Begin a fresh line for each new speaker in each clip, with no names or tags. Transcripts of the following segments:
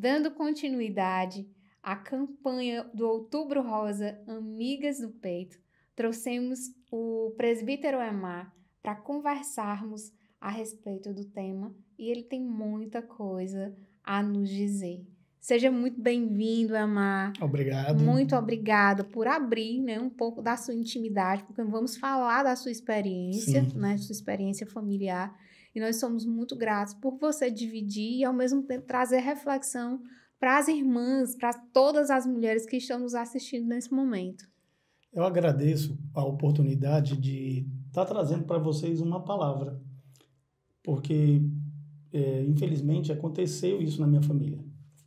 Dando continuidade à campanha do Outubro Rosa Amigas do Peito, trouxemos o presbítero Emar para conversarmos a respeito do tema e ele tem muita coisa a nos dizer. Seja muito bem-vindo, Emar.
Obrigado.
Muito obrigada por abrir, né, um pouco da sua intimidade, porque vamos falar da sua experiência, né, sua experiência familiar. E nós somos muito gratos por você dividir e, ao mesmo tempo, trazer reflexão para as irmãs, para todas as mulheres que estão nos assistindo nesse momento.
Eu agradeço a oportunidade de estar trazendo para vocês uma palavra, porque, infelizmente, aconteceu isso na minha família.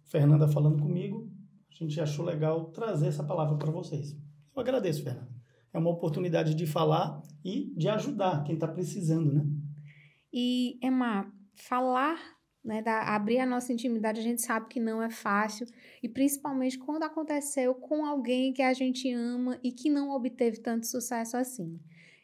Fernanda falando comigo, a gente achou legal trazer essa palavra para vocês. Eu agradeço, Fernanda. É uma oportunidade de falar e de ajudar quem está precisando, né?
E, Emar, falar, né, abrir a nossa intimidade, a gente sabe que não é fácil, e principalmente quando aconteceu com alguém que a gente ama e que não obteve tanto sucesso assim.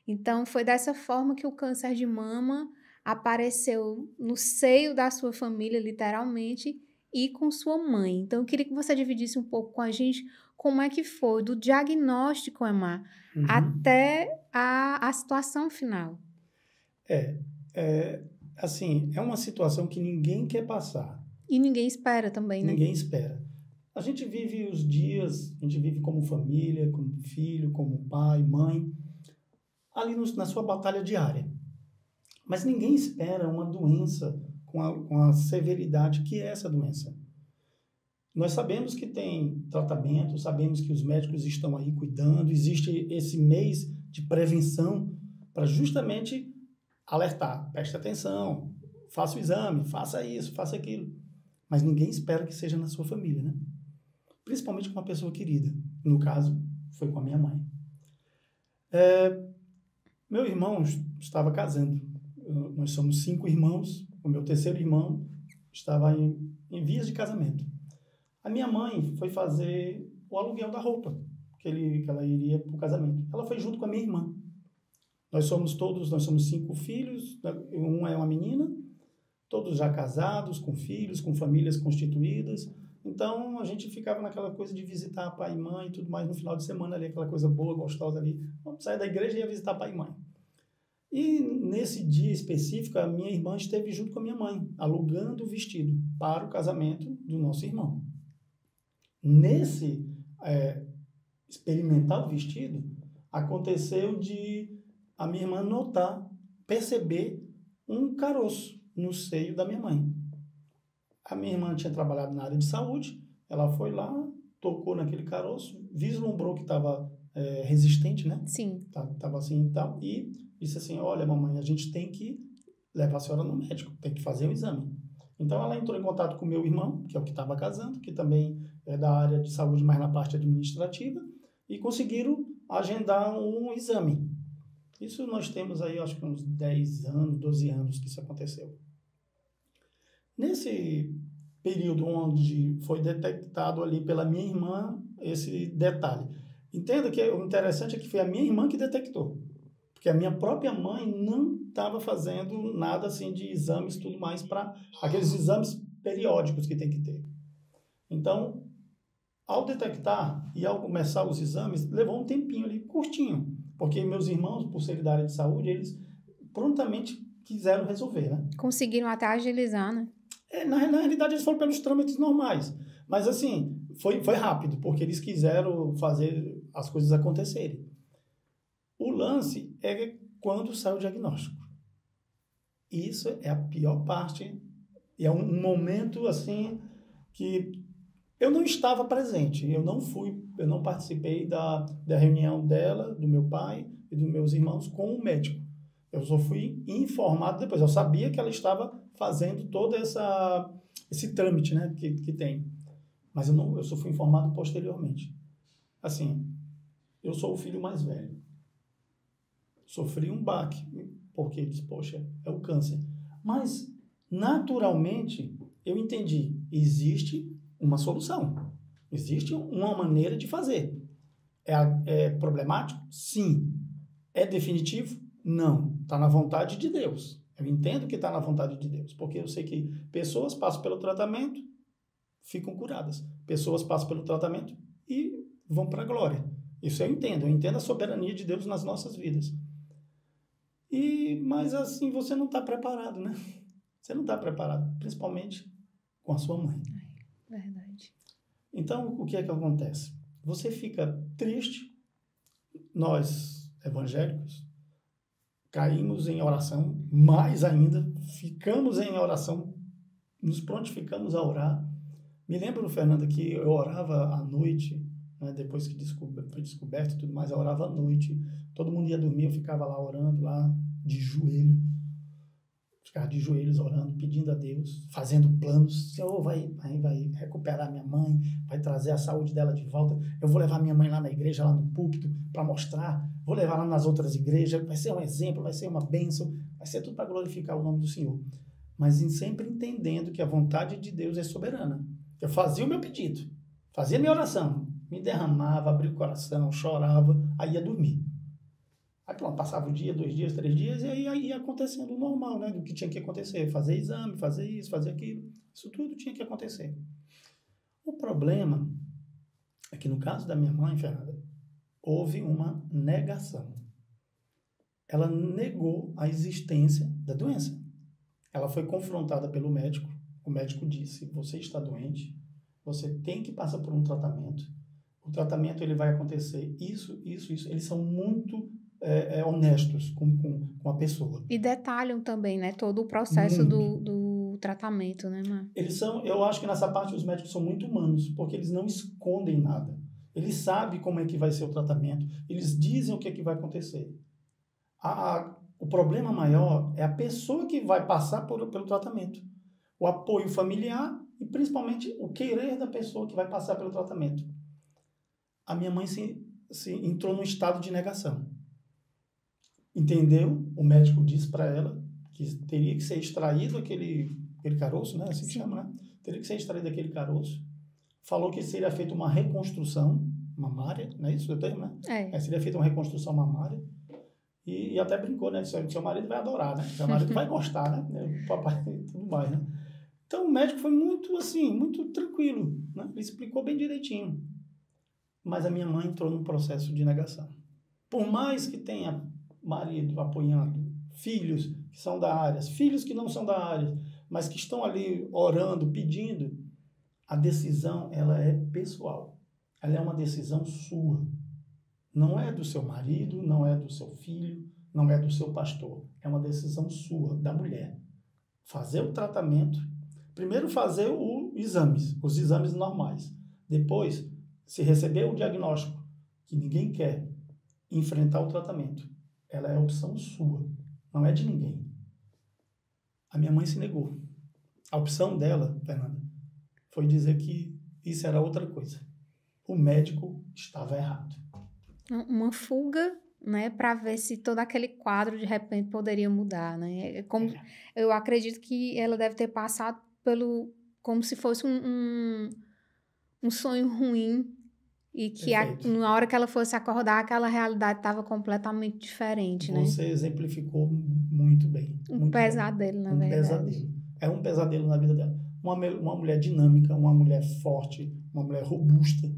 Então, foi dessa forma que o câncer de mama apareceu no seio da sua família, literalmente, e com sua mãe. Então, eu queria que você dividisse um pouco com a gente como é que foi do diagnóstico, Emar, até a situação final.
Assim, é uma situação que ninguém quer passar.
E ninguém espera também, né?
Ninguém espera. A gente vive os dias, a gente vive como família, como filho, como pai, mãe, ali na sua batalha diária. Mas ninguém espera uma doença com a severidade que é essa doença. Nós sabemos que tem tratamento, sabemos que os médicos estão aí cuidando, existe esse mês de prevenção para justamente alertar, preste atenção, faça o exame, faça isso, faça aquilo. Mas ninguém espera que seja na sua família, né? Principalmente com uma pessoa querida. No caso, foi com a minha mãe. Meu irmão estava casando. Nós somos 5 irmãos. O meu terceiro irmão estava em vias de casamento. A minha mãe foi fazer o aluguel da roupa que ela iria para o casamento. Ela foi junto com a minha irmã. Nós somos 5 filhos, um é uma menina, todos já casados, com filhos, com famílias constituídas. Então, a gente ficava naquela coisa de visitar pai e mãe e tudo mais no final de semana ali, aquela coisa boa, gostosa ali. Vamos sair da igreja e ia visitar pai e mãe. E nesse dia específico, a minha irmã esteve junto com a minha mãe, alugando o vestido para o casamento do nosso irmão. Nesse experimentar o vestido, aconteceu de a minha irmã perceber um caroço no seio da minha mãe. A minha irmã tinha trabalhado na área de saúde, ela foi lá, tocou naquele caroço, vislumbrou que estava resistente, né?
Sim.
Estava assim e tal, e disse assim, olha, mamãe, a gente tem que levar a senhora no médico, tem que fazer o exame. Então, ela entrou em contato com o meu irmão, que é o que estava casando, que também é da área de saúde, mas na parte administrativa, e conseguiram agendar um exame. Isso nós temos aí, acho que uns 10 anos, 12 anos que isso aconteceu. Nesse período onde foi detectado ali pela minha irmã esse detalhe, entenda que o interessante é que foi a minha irmã que detectou, porque a minha própria mãe não estava fazendo nada assim de exames e tudo mais para aqueles exames periódicos que tem que ter. Então, ao detectar e ao começar os exames, levou um tempinho ali, curtinho, porque meus irmãos, por serem da área de saúde, eles prontamente quiseram resolver, né?
Conseguiram até agilizar, né?
Na realidade, eles foram pelos trâmites normais. Mas, assim, foi rápido, porque eles quiseram fazer as coisas acontecerem. O lance é quando sai o diagnóstico. Isso é a pior parte. E é um momento, assim, que eu não estava presente. Eu não participei da reunião dela, do meu pai e dos meus irmãos com o médico. Eu só fui informado depois. Eu sabia que ela estava fazendo todo esse trâmite, né, que tem. Mas eu só fui informado posteriormente. Assim, eu sou o filho mais velho. Sofri um baque, porque disse, poxa, é o câncer. Mas, naturalmente, eu entendi, existe uma solução. Existe uma maneira de fazer. É problemático? Sim. É definitivo? Não. Está na vontade de Deus. Eu entendo que está na vontade de Deus, porque eu sei que pessoas passam pelo tratamento ficam curadas. Pessoas passam pelo tratamento e vão para a glória. Isso eu entendo a soberania de Deus nas nossas vidas. Mas assim, você não está preparado, né? Você não está preparado, principalmente com a sua mãe.
Verdade.
Então, o que é que acontece? Você fica triste. Nós, evangélicos, caímos em oração, mais ainda, ficamos em oração, nos prontificamos a orar. Me lembro, Fernanda, que eu orava à noite, né, depois que foi descoberto e tudo mais, eu orava à noite. Todo mundo ia dormir, eu ficava lá orando, lá de joelho. Ficava de joelhos orando, pedindo a Deus, fazendo planos. Senhor, vai recuperar minha mãe, vai trazer a saúde dela de volta. Eu vou levar minha mãe lá na igreja, lá no púlpito, para mostrar. Vou levar lá nas outras igrejas. Vai ser um exemplo, vai ser uma bênção. Vai ser tudo para glorificar o nome do Senhor. Mas sempre entendendo que a vontade de Deus é soberana. Eu fazia o meu pedido, fazia a minha oração, me derramava, abria o coração, chorava, aí ia dormir. Aí pronto, passava um dia, 2 dias, 3 dias, e aí ia acontecendo o normal, né? Do que tinha que acontecer. Fazer exame, fazer isso, fazer aquilo. Isso tudo tinha que acontecer. O problema é que no caso da minha mãe, Fernanda, houve uma negação. Ela negou a existência da doença. Ela foi confrontada pelo médico. O médico disse, você está doente, você tem que passar por um tratamento. O tratamento ele vai acontecer isso. Eles são muito honestos com a pessoa.
E detalham também, né, todo o processo do tratamento, né, Mar?
Eu acho que nessa parte os médicos são muito humanos, porque eles não escondem nada. Eles sabem como é que vai ser o tratamento, eles dizem o que é que vai acontecer. O problema maior é a pessoa que vai passar pelo tratamento. O apoio familiar e principalmente o querer da pessoa que vai passar pelo tratamento. A minha mãe se entrou num estado de negação. Entendeu? O médico disse para ela que teria que ser extraído aquele caroço, né? Assim que chama, né? Teria que ser extraído aquele caroço. Falou que seria feita uma reconstrução mamária, não é isso o termo, né? Seria feita uma reconstrução mamária. E até brincou, né? Seu marido vai adorar, né? Seu marido vai gostar, né? O papai e tudo mais, né? Então, o médico foi muito, assim, muito tranquilo, né? Ele explicou bem direitinho. Mas a minha mãe entrou num processo de negação. Por mais que tenha marido apoiando, filhos que são da área, filhos que não são da área, mas que estão ali orando, pedindo, a decisão, ela é pessoal. Ela é uma decisão sua. Não é do seu marido, não é do seu filho, não é do seu pastor. É uma decisão sua, da mulher. Fazer o tratamento, primeiro fazer os exames normais. Depois, se receber o diagnóstico, que ninguém quer, enfrentar o tratamento. Ela é a opção sua, não é de ninguém. A minha mãe se negou. A opção dela, Fernanda, foi dizer que isso era outra coisa. O médico estava errado.
Uma fuga, né, para ver se todo aquele quadro de repente poderia mudar, né? Eu acredito que ela deve ter passado como se fosse um sonho ruim e que na hora que ela fosse acordar, aquela realidade estava completamente diferente, né?
Você exemplificou muito bem.
Um pesadelo, na verdade.
Pesadelo. É um pesadelo na vida dela. Uma mulher dinâmica, uma mulher forte, uma mulher robusta,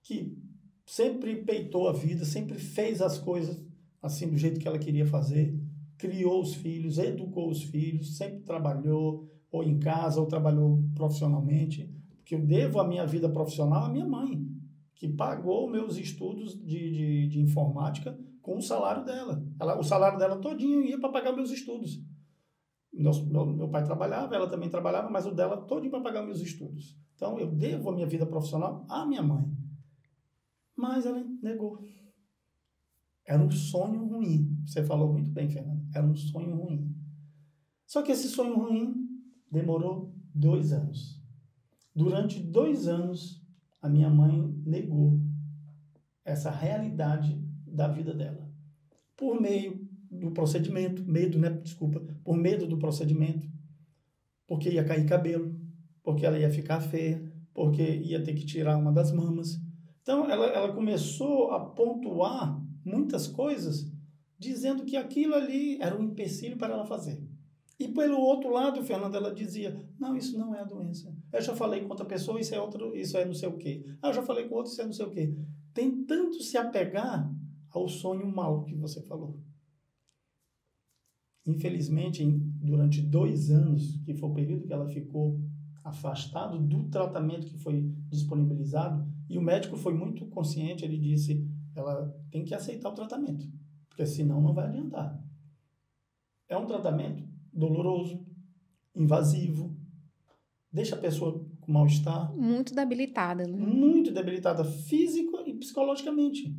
que sempre peitou a vida, sempre fez as coisas assim do jeito que ela queria fazer, criou os filhos, educou os filhos, sempre trabalhou, ou em casa, ou trabalhou profissionalmente, porque eu devo a minha vida profissional à minha mãe, que pagou meus estudos de informática com o salário dela. O salário dela todinho ia para pagar meus estudos. Meu pai trabalhava, ela também trabalhava, mas o dela todinho para pagar meus estudos. Então, eu devo a minha vida profissional à minha mãe. Mas ela negou. Era um sonho ruim. Você falou muito bem, Fernanda. Era um sonho ruim. Só que esse sonho ruim demorou 2 anos. Durante 2 anos, a minha mãe negou essa realidade da vida dela. Por meio do procedimento, por medo do procedimento, porque ia cair cabelo, porque ela ia ficar feia, porque ia ter que tirar uma das mamas. Então, ela começou a pontuar muitas coisas, dizendo que aquilo ali era um empecilho para ela fazer. E pelo outro lado, Fernanda, ela dizia, não, isso não é a doença. Eu já falei com outra pessoa, isso é outro, isso é não sei o quê. Eu já falei com outro, isso é não sei o quê. Tentando se apegar ao sonho mau que você falou. Infelizmente, durante 2 anos, que foi o período que ela ficou afastado do tratamento que foi disponibilizado, e o médico foi muito consciente, ele disse, ela tem que aceitar o tratamento, porque senão não vai adiantar. É um tratamento doloroso, invasivo, deixa a pessoa com mal-estar.
Muito debilitada, né?
Muito debilitada física e psicologicamente.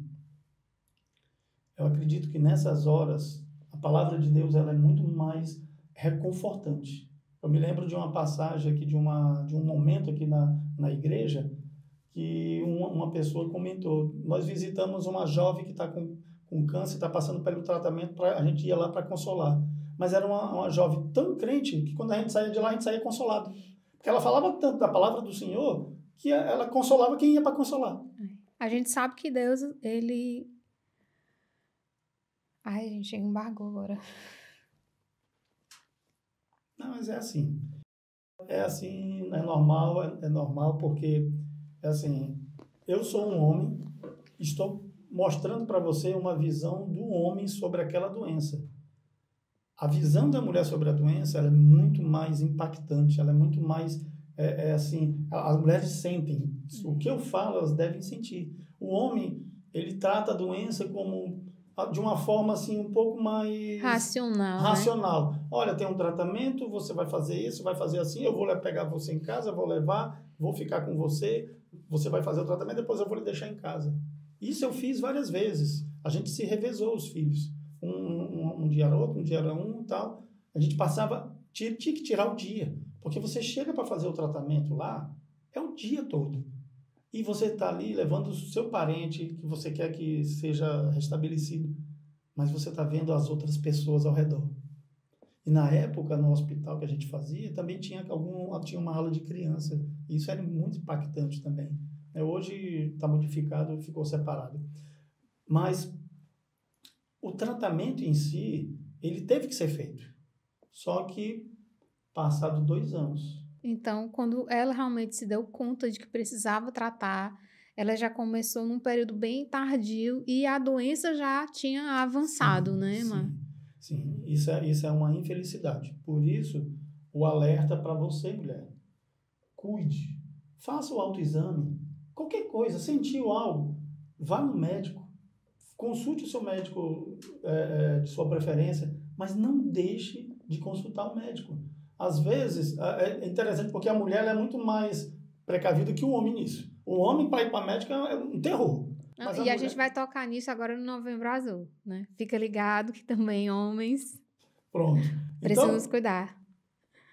Eu acredito que nessas horas, a palavra de Deus ela é muito mais reconfortante. Eu me lembro de uma passagem aqui, de um momento aqui na igreja, que uma pessoa comentou, nós visitamos uma jovem que está com câncer, está passando pelo tratamento, a gente ia lá para consolar. Mas era uma jovem tão crente que quando a gente saía de lá, a gente saía consolado. Porque ela falava tanto da palavra do Senhor que ela consolava quem ia para consolar.
A gente sabe que Deus, ele... Ai, a gente embargou agora.
Não, mas é assim. É assim, é normal porque, é assim, eu sou um homem, estou mostrando para você uma visão do homem sobre aquela doença. A visão da mulher sobre a doença ela é muito mais impactante, ela é muito mais, assim, as mulheres sentem. O que eu falo, elas devem sentir. O homem, ele trata a doença como de uma forma assim um pouco mais
racional.
Né? Olha, tem um tratamento, você vai fazer isso, vai fazer assim, eu vou pegar você em casa, vou levar, vou ficar com você, você vai fazer o tratamento, depois eu vou lhe deixar em casa. Isso eu fiz várias vezes. A gente se revezou os filhos. Um dia era outro, um dia era um e tal. A gente passava, tinha que tirar o dia, porque você chega para fazer o tratamento lá, é o dia todo. E você está ali levando o seu parente, que você quer que seja restabelecido, mas você está vendo as outras pessoas ao redor. E na época, no hospital que a gente fazia, também tinha uma ala de criança. E isso era muito impactante também. Hoje está modificado, ficou separado. Mas o tratamento em si, ele teve que ser feito. Só que, passado 2 anos...
Então, quando ela realmente se deu conta de que precisava tratar, ela já começou num período bem tardio e a doença já tinha avançado, né, Mar?
Sim, isso é uma infelicidade. Por isso, o alerta para você, mulher. Cuide, faça o autoexame. Qualquer coisa, sentiu algo, vá no médico. Consulte o seu médico de sua preferência, mas não deixe de consultar o médico. Às vezes, é interessante porque a mulher ela é muito mais precavida que o homem nisso. O homem, para ir para a médica, é um terror.
Mas a gente vai tocar nisso agora no Novembro Azul, né? Fica ligado que também homens precisam cuidar.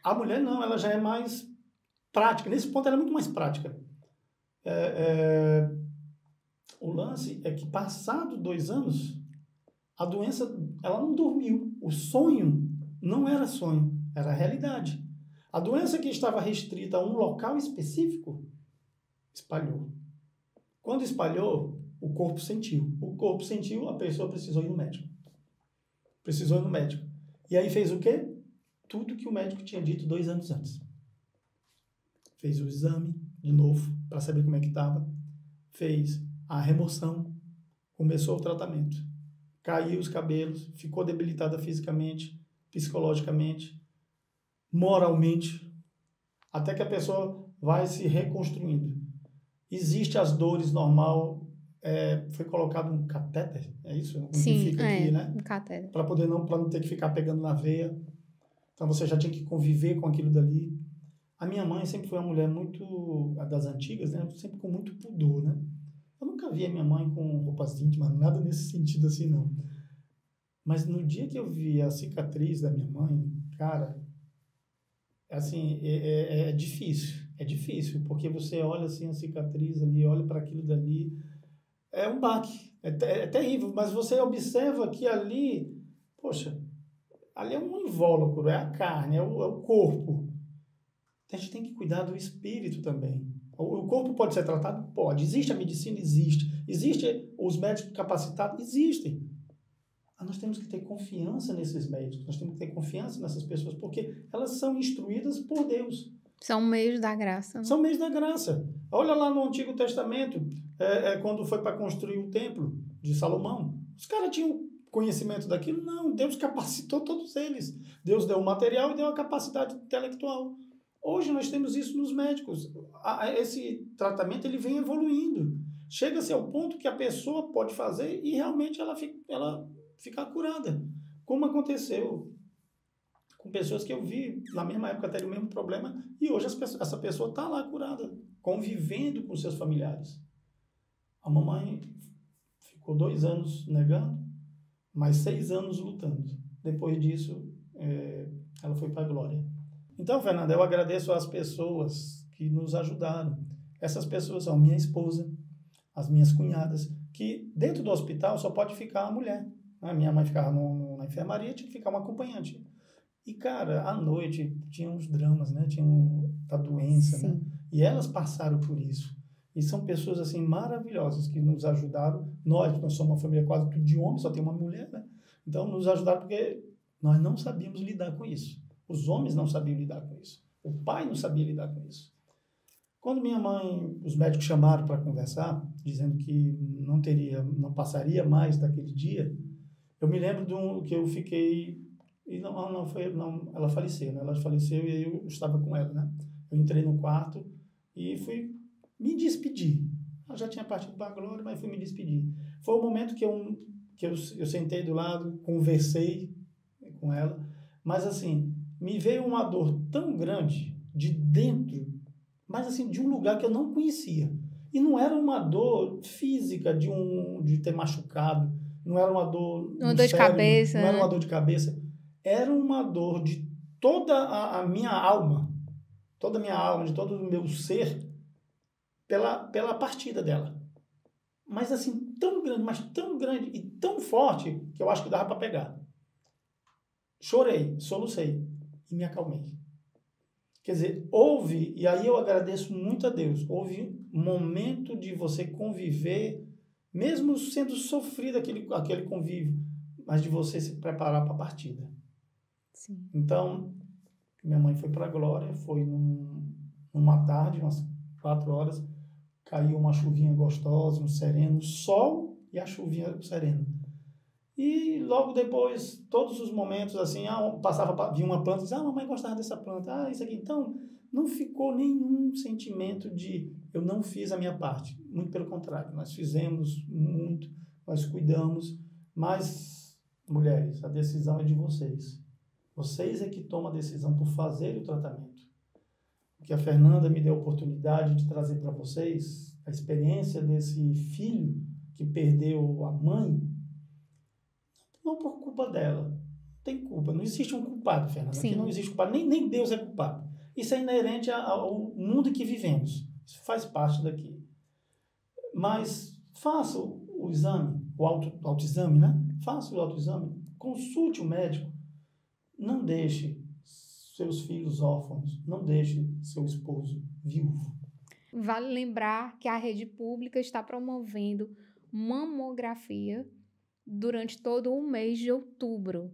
A mulher não, ela já é mais prática. Nesse ponto, ela é muito mais prática. O lance é que, passado 2 anos, a doença ela não dormiu. O sonho não era sonho. Era a realidade. A doença que estava restrita a um local específico, espalhou. Quando espalhou, o corpo sentiu. O corpo sentiu, a pessoa precisou ir no médico. Precisou ir no médico. E aí fez o quê? Tudo que o médico tinha dito 2 anos antes. Fez o exame de novo, para saber como é que estava. Fez a remoção. Começou o tratamento. Caiu os cabelos, ficou debilitada fisicamente, psicologicamente, moralmente, até que a pessoa vai se reconstruindo. Existe as dores normal, foi colocado um catéter, é isso?
Sim,
que fica aqui, né?
Um catéter.
Para não ter que ficar pegando na veia. Então você já tinha que conviver com aquilo dali. A minha mãe sempre foi uma mulher muito, das antigas, né? Sempre com muito pudor, né? Eu nunca vi a minha mãe com roupas íntimas, nada nesse sentido assim, não. Mas no dia que eu vi a cicatriz da minha mãe, cara, assim, é difícil. É difícil, porque você olha assim a cicatriz ali, olha para aquilo dali, é um baque, é terrível, mas você observa que ali, poxa, ali é um invólucro, é a carne, é o corpo. A gente tem que cuidar do espírito também. O corpo pode ser tratado? Pode. Existe a medicina? Existe. Existem os médicos capacitados? Existem. Mas nós temos que ter confiança nesses médicos, nós temos que ter confiança nessas pessoas, porque elas são instruídas por Deus.
São meios da graça. Né?
São meios da graça. Olha lá no Antigo Testamento, quando foi para construir o templo de Salomão. Os caras tinham conhecimento daquilo? Não, Deus capacitou todos eles. Deus deu o material e deu a capacidade intelectual. Hoje nós temos isso nos médicos. Esse tratamento ele vem evoluindo. Chega-se ao ponto que a pessoa pode fazer e realmente ela ficar curada. Como aconteceu com pessoas que eu vi na mesma época terem o mesmo problema e hoje essa pessoa está lá curada, convivendo com seus familiares. A mamãe ficou 2 anos negando, mais 6 anos lutando. Depois disso, ela foi para a glória. Então, Fernanda, eu agradeço às pessoas que nos ajudaram. Essas pessoas são minha esposa, as minhas cunhadas, que dentro do hospital só pode ficar a mulher. A minha mãe ficava na enfermaria, tinha que ficar uma acompanhante. E, cara, à noite tinha uns dramas, né? Tinha a doença, né? E elas passaram por isso. E são pessoas, assim, maravilhosas que nos ajudaram. Nós somos uma família quase tudo de homem, só tem uma mulher, né? Então, nos ajudaram porque nós não sabíamos lidar com isso. Os homens não sabiam lidar com isso. O pai não sabia lidar com isso. Quando minha mãe, os médicos chamaram para conversar, dizendo que não passaria mais daquele dia, eu me lembro que eu fiquei... E ela faleceu, né? Ela faleceu e eu estava com ela, né? Eu entrei no quarto e fui me despedir. Ela já tinha partido para a glória, mas fui me despedir. Foi o momento que eu sentei do lado, conversei com ela, mas assim, me veio uma dor tão grande de dentro, mas assim, de um lugar que eu não conhecia. E não era uma dor física de ter machucado, não era uma dor
uma dor de cabeça,
não era uma dor de cabeça. Era uma dor de toda a minha alma, de todo o meu ser, pela partida dela. Mas assim, tão grande e tão forte, que eu acho que dava para pegar. Chorei, solucei e me acalmei. Quer dizer, e aí eu agradeço muito a Deus, houve um momento de você conviver, mesmo sendo sofrido aquele convívio, mas de você se preparar para a partida.
Sim.
Então, minha mãe foi para a glória, foi numa tarde, umas 4 horas, caiu uma chuvinha gostosa, um sereno, sol e a chuvinha serena. E logo depois, todos os momentos, assim, vinha uma planta, dizia, mamãe gostava dessa planta, isso aqui. Então, não ficou nenhum sentimento de eu não fiz a minha parte. Muito pelo contrário, nós fizemos muito, nós cuidamos, mas, mulheres, a decisão é de vocês. Vocês é que tomam a decisão por fazer o tratamento. Que a Fernanda me deu a oportunidade de trazer para vocês a experiência desse filho que perdeu a mãe, não por culpa dela. Não tem culpa. Não existe um culpado, Fernanda. Aqui não existe culpado. Nem Deus é culpado. Isso é inerente ao mundo que vivemos. Isso faz parte daqui. Mas faça o exame, o autoexame, né? Faça o autoexame. Consulte o médico. Não deixe seus filhos órfãos. Não deixe seu esposo viúvo.
Vale lembrar que a rede pública está promovendo mamografia durante todo o mês de outubro.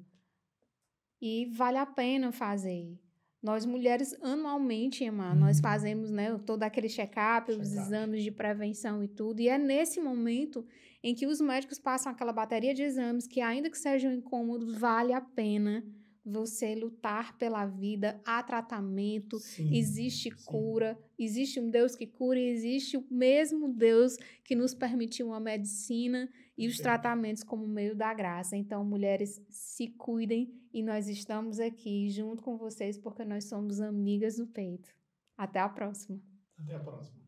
E vale a pena fazer. Nós mulheres, anualmente, Emma, nós fazemos, né, todo aquele check-up, os exames de prevenção e tudo. E é nesse momento em que os médicos passam aquela bateria de exames que, ainda que sejam incômodos, vale a pena você lutar pela vida. Há tratamento, existe cura, existe um Deus que cura e existe o mesmo Deus que nos permitiu uma medicina e os tratamentos como meio da graça. Então, mulheres, se cuidem e nós estamos aqui junto com vocês porque nós somos amigas do peito. Até a próxima.
Até a próxima.